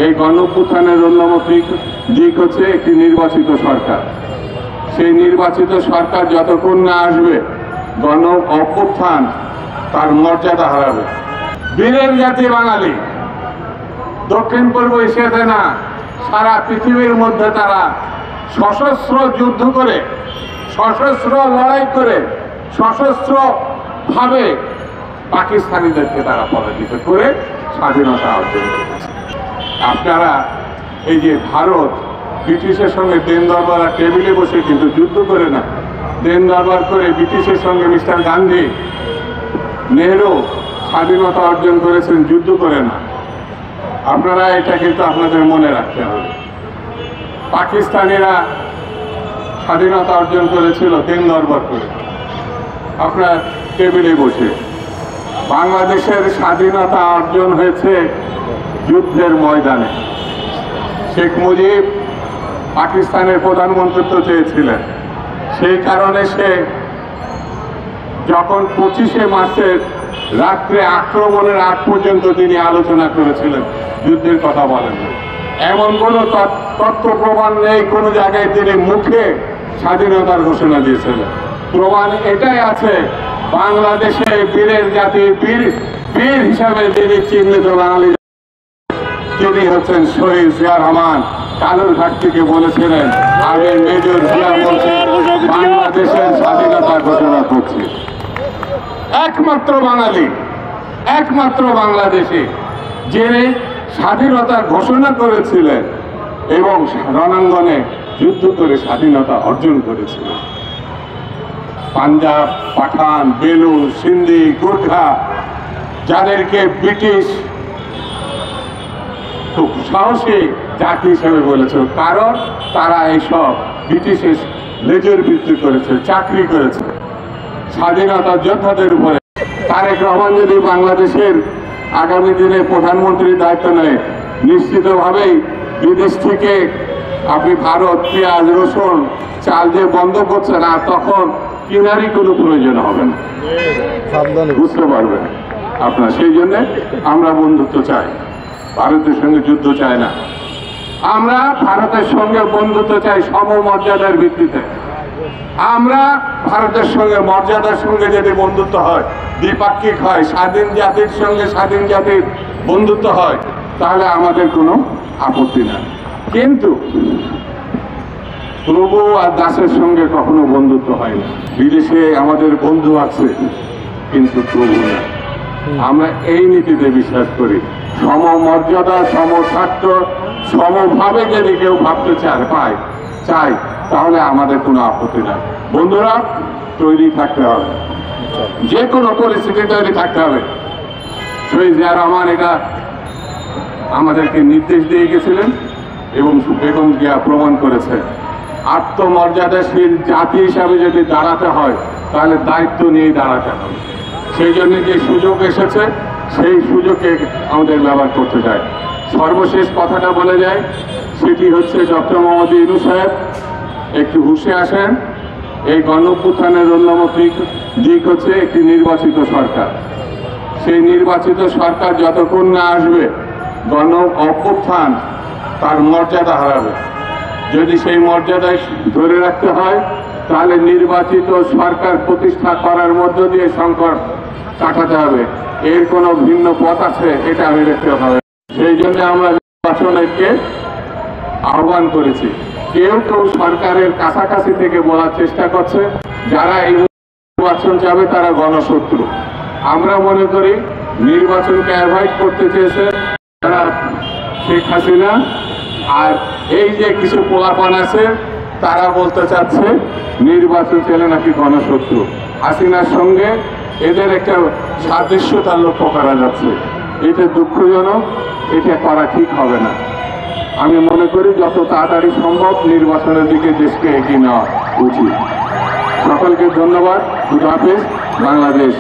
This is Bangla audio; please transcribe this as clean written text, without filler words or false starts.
এই গণঅভ্যুত্থানের অন্যতম দিক হচ্ছে একটি নির্বাচিত সরকার। সেই নির্বাচিত সরকার যতক্ষণ না আসবে গণ অভ্যুত্থান তার মর্যাদা হারাবে। বীরের জাতি বাঙালি, দক্ষিণ পূর্ব এশিয়াতে না সারা পৃথিবীর মধ্যে তারা সশস্ত্র যুদ্ধ করে, সশস্ত্র লড়াই করে, সশস্ত্র ভাবে পাকিস্তানিদেরকে তারা পরাজিত করে স্বাধীনতা অর্জন করেছে। আপনারা এই যে ভারত ব্রিটিশের সঙ্গে দেন দরবার টেবিলে বসে কিন্তু যুদ্ধ করে না, দেন দরবার করে ব্রিটিশের সঙ্গে মিস্টার গান্ধী, নেহরু স্বাধীনতা অর্জন করেছেন, যুদ্ধ করে না। আপনারা এটা কিন্তু আপনাদের মনে রাখতে হবে। পাকিস্তানিরা স্বাধীনতা অর্জন করেছিল দেন দরবার করে, আপনার টেবিলে বসে। বাংলাদেশের স্বাধীনতা অর্জন হয়েছে যুদ্ধের ময়দানে। শেখ মুজিব পাকিস্তানের প্রধানমন্ত্রিত্ব চেয়েছিলেন, সেই কারণে সে যখন 25শে মার্চের রাত্রে আক্রমণের আগ পর্যন্ত তিনি আলোচনা করেছিলেন, যুদ্ধের কথা বলেন। এমন কোনো তথ্য প্রমাণ নেই কোনো জায়গায় তিনি মুখে স্বাধীনতার ঘোষণা দিয়েছিলেন। প্রমাণ এটাই আছে, বাংলাদেশে বীরের জাতি, বীর হিসাবে যিনি চিহ্নিত বাঙালি, তিনি হচ্ছেন শহীদ জিয়া রহমান। কালুরঘাট থেকে বলেছিলেন, আমি মেজর জিয়া বলছি, বাংলাদেশের স্বাধীনতা ঘোষণা করছি। একমাত্র বাঙালি, একমাত্র বাংলাদেশি যিনি স্বাধীনতা ঘোষণা করেছিলেন এবং রণাঙ্গনে যুদ্ধ করে স্বাধীনতা অর্জন করেছিলেন। পাঞ্জাব, পাঠান, বেলুচ, সিন্ধি, গোর্খা, যাদেরকে ব্রিটিশ খুব সাহসী জাতি হিসেবে বলেছিল, কারণ তারা এইসব ব্রিটিশের লেজের বৃত্তি করেছে, চাকরি করেছে স্বাধীনতা যোদ্ধাদের উপরে। তারেক রহমান যদি বাংলাদেশের আগামী দিনে প্রধানমন্ত্রীর দায়িত্ব নেয়, নিশ্চিতভাবেই বিদেশ থেকে আপনি ভারত পেঁয়াজ, রসুন, চাল যে বন্ধ করছে না, তখন কেনারই কোনো প্রয়োজন হবে না, বুঝতে পারবেন আপনার। সেই জন্যে আমরা বন্ধুত্ব চাই, ভারতের সঙ্গে যুদ্ধ চাই না। আমরা ভারতের সঙ্গে বন্ধুত্ব চাই সমমর্যাদার ভিত্তিতে। আমরা ভারতের সঙ্গে মর্যাদার সঙ্গে যদি বন্ধুত্ব হয়, দ্বিপাক্ষিক হয়, স্বাধীন জাতির সঙ্গে স্বাধীন জাতির বন্ধুত্ব হয়, তাহলে আমাদের কোনো আপত্তি নাই। কিন্তু প্রভু আর দাসের সঙ্গে কখনো বন্ধুত্ব হয় না। বিদেশে আমাদের বন্ধু আছে, কিন্তু প্রভু না। আমরা এই নীতিতে বিশ্বাস করি, সমমর্যাদা, সমস্বার্থ, সমভাবে যদি কেউ ভাবতে চাই, তাহলে আমাদের কোনো আপত্তি নাই। বন্ধুরা, তৈরি থাকতে হবে, যে কোনো পরিস্থিতি তৈরি থাকতে হবে। শহীদ জিয়া রহমান এটা আমাদেরকে নির্দেশ দিয়ে গেছিলেন এবং বেগম জিয়া প্রমাণ করেছে। আত্মমর্যাদাশীল জাতি হিসাবে যদি দাঁড়াতে হয়, তাহলে দায়িত্ব নিয়েই দাঁড়াতে হবে। সেই জন্য যে সুযোগ এসেছে, সেই সুযোগে আমাদের ব্যবহার করতে চাই। সর্বশেষ কথাটা বলে যায়, সেটি হচ্ছে ডক্টর মোহাম্মদ ইউনূস সাহেব একটু হুঁশে আসেন। এই গণঅভ্যুত্থানের অন্যতম দিক হচ্ছে একটি নির্বাচিত সরকার। সেই নির্বাচিত সরকার যতক্ষণ না আসবে গণ অভ্যুত্থান তার মর্যাদা হারাবে। যদি সেই মর্যাদায় ধরে রাখতে হয়, তাহলে নির্বাচিত সরকার প্রতিষ্ঠা করার মধ্য দিয়ে সংকট কাটাতে হবে। এর কোনো ভিন্ন পথ আছে, এটা আমি দেখতে হবে। সেই জন্য আমরা নির্বাচনকে আহ্বান করেছি। কেউ কেউ সরকারের কাছাকাছি থেকে বলার চেষ্টা করছে, যারা এই নির্বাচন যাবে তারা গণশত্রু। আমরা মনে করি নির্বাচনকে অ্যাভয়েড করতে চেয়েছে যারা শেখ হাসিনা, আর এই যে কিছু পোলাপান আছে তারা বলতে চাচ্ছে নির্বাচন ছেলে নাকি গণশত্রু। হাসিনার সঙ্গে এদের একটা সাদৃশ্যতা লক্ষ্য করা যাচ্ছে। এটা দুঃখজনক, এটা করা ঠিক হবে না। আমি মনে করি যত তাড়াতাড়ি সম্ভব নির্বাচনের দিকে দেশকে এগিয়ে নেওয়া উচিত। সকলকে ধন্যবাদ। খুদা হাফেজ। বাংলাদেশ।